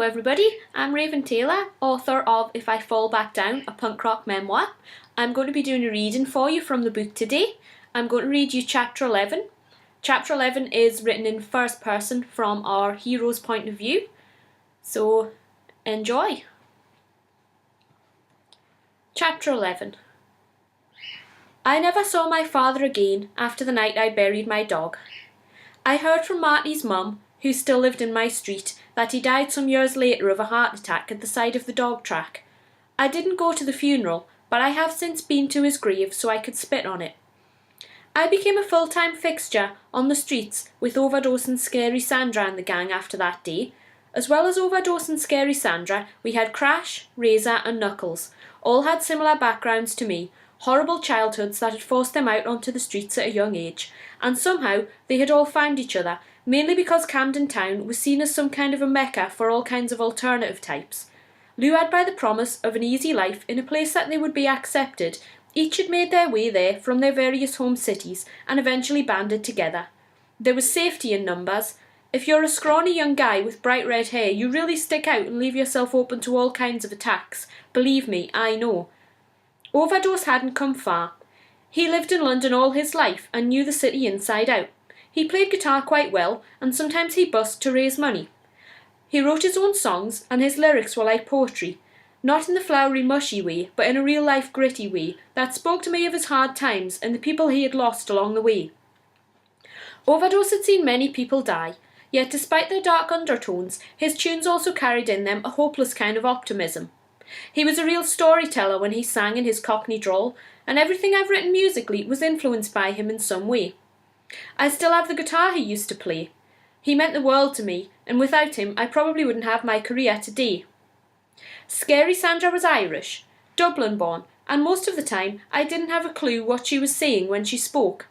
Hello everybody, I'm Raven Taylor, author of If I Fall Back Down, a punk rock memoir. I'm going to be doing a reading for you from the book today. I'm going to read you chapter 11. Chapter 11 is written in first person from our hero's point of view, so enjoy. Chapter 11. I never saw my father again after the night I buried my dog. I heard from Marty's mum, who still lived in my street, that he died some years later of a heart attack at the side of the dog track. I didn't go to the funeral, but I have since been to his grave so I could spit on it. I became a full-time fixture on the streets with Overdose and Scary Sandra and the gang after that day. As well as Overdose and Scary Sandra, we had Crash, Razor and Knuckles. All had similar backgrounds to me, horrible childhoods that had forced them out onto the streets at a young age, and somehow they had all found each other, mainly because Camden Town was seen as some kind of a mecca for all kinds of alternative types. Lured by the promise of an easy life in a place that they would be accepted, each had made their way there from their various home cities and eventually banded together. There was safety in numbers. If you're a scrawny young guy with bright red hair, you really stick out and leave yourself open to all kinds of attacks. Believe me, I know. Overdose hadn't come far. He lived in London all his life and knew the city inside out. He played guitar quite well, and sometimes he busked to raise money. He wrote his own songs, and his lyrics were like poetry, not in the flowery mushy way, but in a real-life gritty way that spoke to me of his hard times and the people he had lost along the way. Overdose had seen many people die, yet despite their dark undertones, his tunes also carried in them a hopeless kind of optimism. He was a real storyteller when he sang in his Cockney drawl, and everything I've written musically was influenced by him in some way. I still have the guitar he used to play. He meant the world to me, and without him I probably wouldn't have my career today. Scary Sandra was Irish, Dublin born, and most of the time I didn't have a clue what she was saying when she spoke.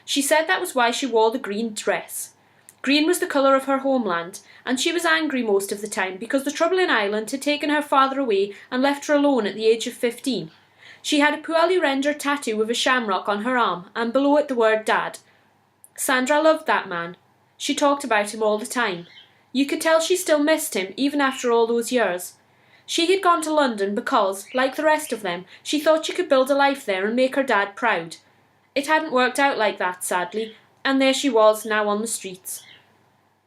She said that was why she wore the green dress. Green was the colour of her homeland, and she was angry most of the time because the trouble in Ireland had taken her father away and left her alone at the age of 15. She had a poorly rendered tattoo of a shamrock on her arm, and below it the word Dad. Sandra loved that man. She talked about him all the time. You could tell she still missed him, even after all those years. She had gone to London because, like the rest of them, she thought she could build a life there and make her dad proud. It hadn't worked out like that, sadly, and there she was, now on the streets.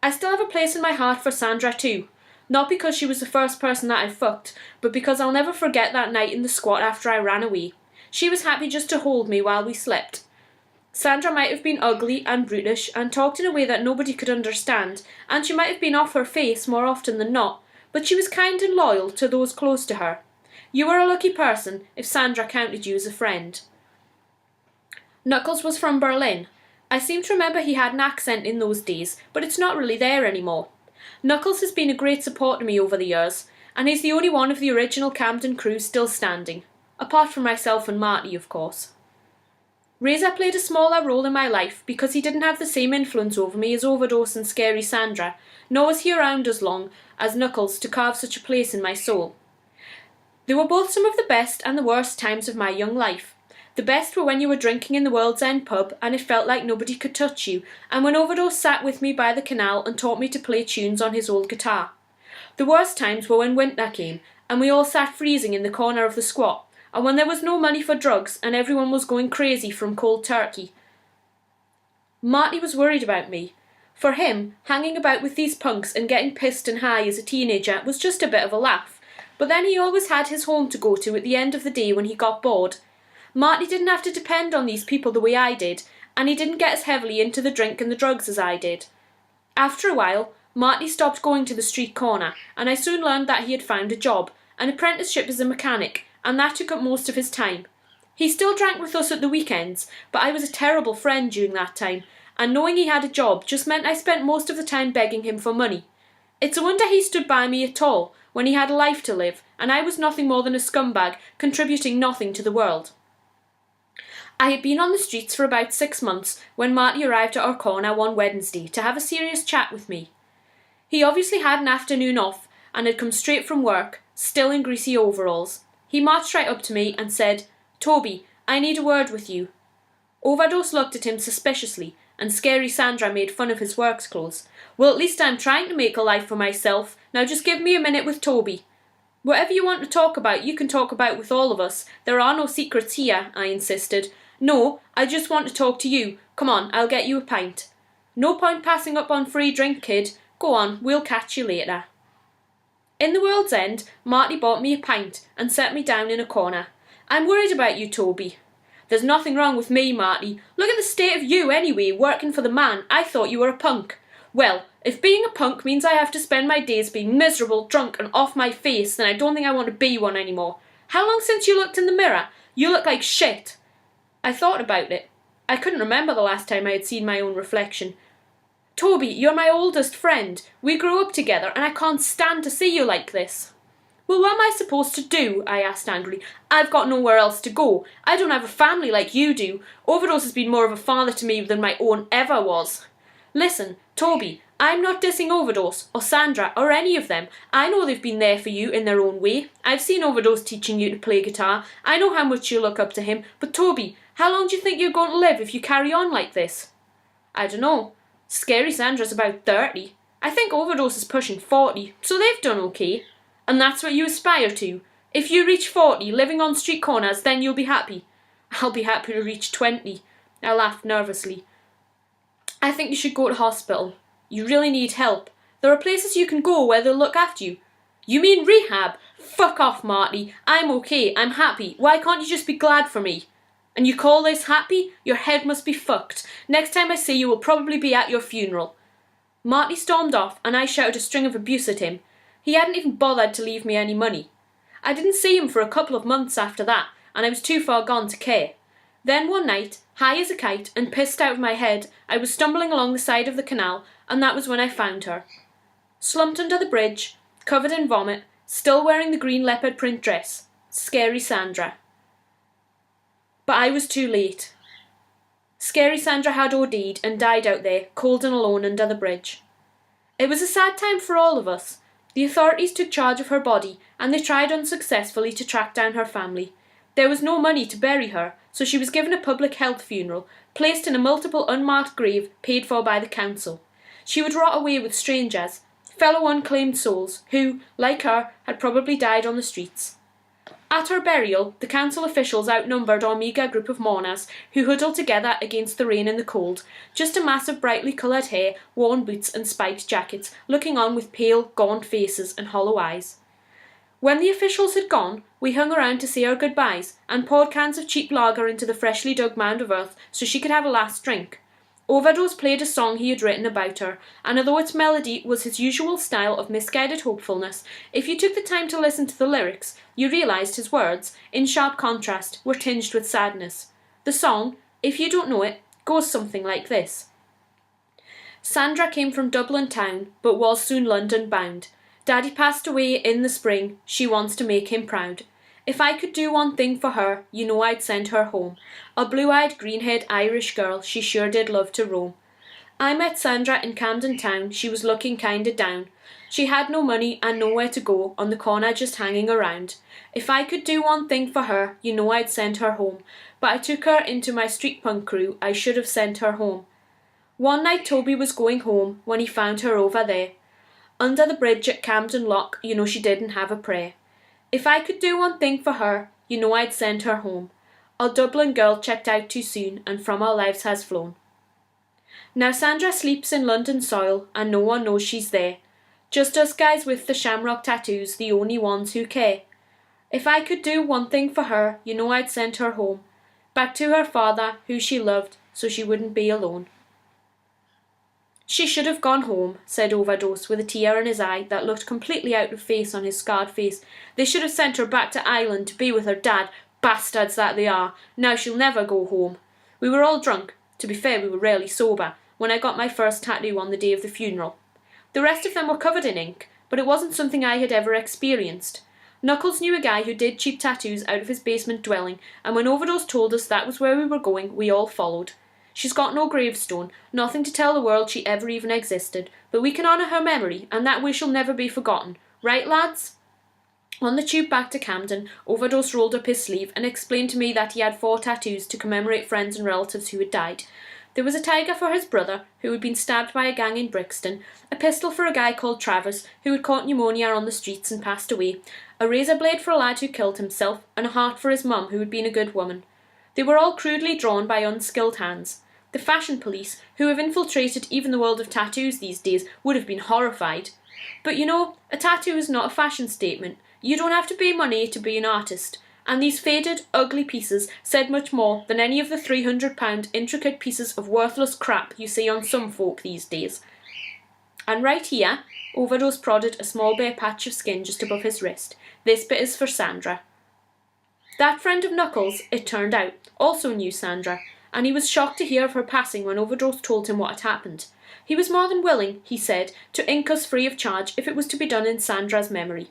I still have a place in my heart for Sandra too. Not because she was the first person that I fucked, but because I'll never forget that night in the squat after I ran away. She was happy just to hold me while we slept. Sandra might have been ugly and brutish and talked in a way that nobody could understand, and she might have been off her face more often than not, but she was kind and loyal to those close to her. You were a lucky person if Sandra counted you as a friend. Knuckles was from Berlin. I seem to remember he had an accent in those days, but it's not really there anymore. Knuckles has been a great support to me over the years, and he's the only one of the original Camden crew still standing, apart from myself and Marty, of course. Razor played a smaller role in my life because he didn't have the same influence over me as Overdose and Scary Sandra, nor was he around as long as Knuckles to carve such a place in my soul. They were both some of the best and the worst times of my young life. The best were when you were drinking in the World's End pub and it felt like nobody could touch you, and when Overdose sat with me by the canal and taught me to play tunes on his old guitar. The worst times were when winter came and we all sat freezing in the corner of the squat, and when there was no money for drugs and everyone was going crazy from cold turkey. Marty was worried about me. For him, hanging about with these punks and getting pissed and high as a teenager was just a bit of a laugh, but then he always had his home to go to at the end of the day when he got bored. Marty didn't have to depend on these people the way I did, and he didn't get as heavily into the drink and the drugs as I did. After a while, Marty stopped going to the street corner, and I soon learned that he had found a job, an apprenticeship as a mechanic, and that took up most of his time. He still drank with us at the weekends, but I was a terrible friend during that time, and knowing he had a job just meant I spent most of the time begging him for money. It's a wonder he stood by me at all, when he had a life to live, and I was nothing more than a scumbag, contributing nothing to the world. I had been on the streets for about 6 months when Marty arrived at our corner one Wednesday to have a serious chat with me. He obviously had an afternoon off and had come straight from work, still in greasy overalls. He marched right up to me and said, "Toby, I need a word with you." Overdose looked at him suspiciously, and Scary Sandra made fun of his works clothes. Well, at least I'm trying to make a life for myself. Now just give me a minute with Toby. Whatever you want to talk about, you can talk about with all of us. There are no secrets here, I insisted. No, I just want to talk to you. Come on, I'll get you a pint. No point passing up on free drink, kid. Go on, we'll catch you later. In the World's End, Marty bought me a pint and set me down in a corner. I'm worried about you, Toby. There's nothing wrong with me, Marty. Look at the state of you anyway, working for the man. I thought you were a punk. Well, if being a punk means I have to spend my days being miserable, drunk and off my face, then I don't think I want to be one anymore. How long since you looked in the mirror? You look like shit. I thought about it. I couldn't remember the last time I had seen my own reflection. Toby, you're my oldest friend. We grew up together and I can't stand to see you like this. Well, what am I supposed to do? I asked angrily. I've got nowhere else to go. I don't have a family like you do. Overdose has been more of a father to me than my own ever was. Listen, Toby, I'm not dissing Overdose, or Sandra, or any of them. I know they've been there for you in their own way. I've seen Overdose teaching you to play guitar. I know how much you look up to him. But Toby, how long do you think you're going to live if you carry on like this? I don't know. Scary Sandra's about 30. I think Overdose is pushing 40, so they've done okay. And that's what you aspire to. If you reach 40, living on street corners, then you'll be happy. I'll be happy to reach 20. I laughed nervously. I think you should go to hospital. You really need help. There are places you can go where they'll look after you. You mean rehab? Fuck off, Marty. I'm okay. I'm happy. Why can't you just be glad for me? And you call this happy? Your head must be fucked. Next time I see you will probably be at your funeral. Marty stormed off and I shouted a string of abuse at him. He hadn't even bothered to leave me any money. I didn't see him for a couple of months after that, and I was too far gone to care. Then one night, high as a kite and pissed out of my head, I was stumbling along the side of the canal, and that was when I found her. Slumped under the bridge, covered in vomit, still wearing the green leopard print dress. Scary Sandra. But I was too late. Scary Sandra had OD'd and died out there, cold and alone under the bridge. It was a sad time for all of us. The authorities took charge of her body, and they tried unsuccessfully to track down her family. There was no money to bury her, so she was given a public health funeral, placed in a multiple unmarked grave paid for by the council. She would rot away with strangers, fellow unclaimed souls, who, like her, had probably died on the streets. At her burial, the council officials outnumbered our meagre group of mourners, who huddled together against the rain and the cold, just a mass of brightly coloured hair, worn boots and spiked jackets, looking on with pale, gaunt faces and hollow eyes. When the officials had gone, we hung around to say our goodbyes, and poured cans of cheap lager into the freshly dug mound of earth so she could have a last drink. Overdose played a song he had written about her, and although its melody was his usual style of misguided hopefulness, if you took the time to listen to the lyrics, you realised his words, in sharp contrast, were tinged with sadness. The song, if you don't know it, goes something like this. Sandra came from Dublin town, but was soon London bound. Daddy passed away in the spring, she wants to make him proud. If I could do one thing for her, you know I'd send her home. A blue-eyed, green-haired Irish girl, she sure did love to roam. I met Sandra in Camden Town, she was looking kinda down. She had no money and nowhere to go, on the corner just hanging around. If I could do one thing for her, you know I'd send her home. But I took her into my street punk crew, I should have sent her home. One night Toby was going home, when he found her over there. Under the bridge at Camden Lock, you know she didn't have a prayer. If I could do one thing for her, you know I'd send her home. Our Dublin girl checked out too soon, and from our lives has flown. Now Sandra sleeps in London soil, and no one knows she's there. Just us guys with the shamrock tattoos, the only ones who care. If I could do one thing for her, you know I'd send her home. Back to her father, who she loved, so she wouldn't be alone. She should have gone home, said Overdose, with a tear in his eye that looked completely out of face on his scarred face. They should have sent her back to Ireland to be with her dad, bastards that they are. Now she'll never go home. We were all drunk. To be fair, we were rarely sober, when I got my first tattoo on the day of the funeral. The rest of them were covered in ink, but it wasn't something I had ever experienced. Knuckles knew a guy who did cheap tattoos out of his basement dwelling, and when Overdose told us that was where we were going, we all followed. She's got no gravestone, nothing to tell the world she ever even existed, but we can honour her memory, and that way she'll never be forgotten. Right, lads? On the tube back to Camden, Overdose rolled up his sleeve and explained to me that he had 4 tattoos to commemorate friends and relatives who had died. There was a tiger for his brother, who had been stabbed by a gang in Brixton, a pistol for a guy called Travers, who had caught pneumonia on the streets and passed away, a razor blade for a lad who killed himself, and a heart for his mum, who had been a good woman. They were all crudely drawn by unskilled hands. The fashion police, who have infiltrated even the world of tattoos these days, would have been horrified. But you know, a tattoo is not a fashion statement. You don't have to pay money to be an artist. And these faded, ugly pieces said much more than any of the £300 intricate pieces of worthless crap you see on some folk these days. And right here, Overdose prodded a small bare patch of skin just above his wrist. This bit is for Sandra. That friend of Knuckles, it turned out, also knew Sandra, and he was shocked to hear of her passing when Overdose told him what had happened. He was more than willing, he said, to ink us free of charge if it was to be done in Sandra's memory.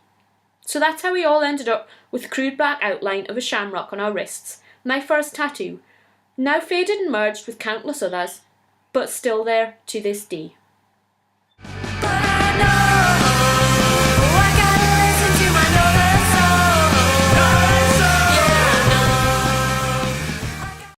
So that's how we all ended up with the crude black outline of a shamrock on our wrists, my first tattoo, now faded and merged with countless others, but still there to this day.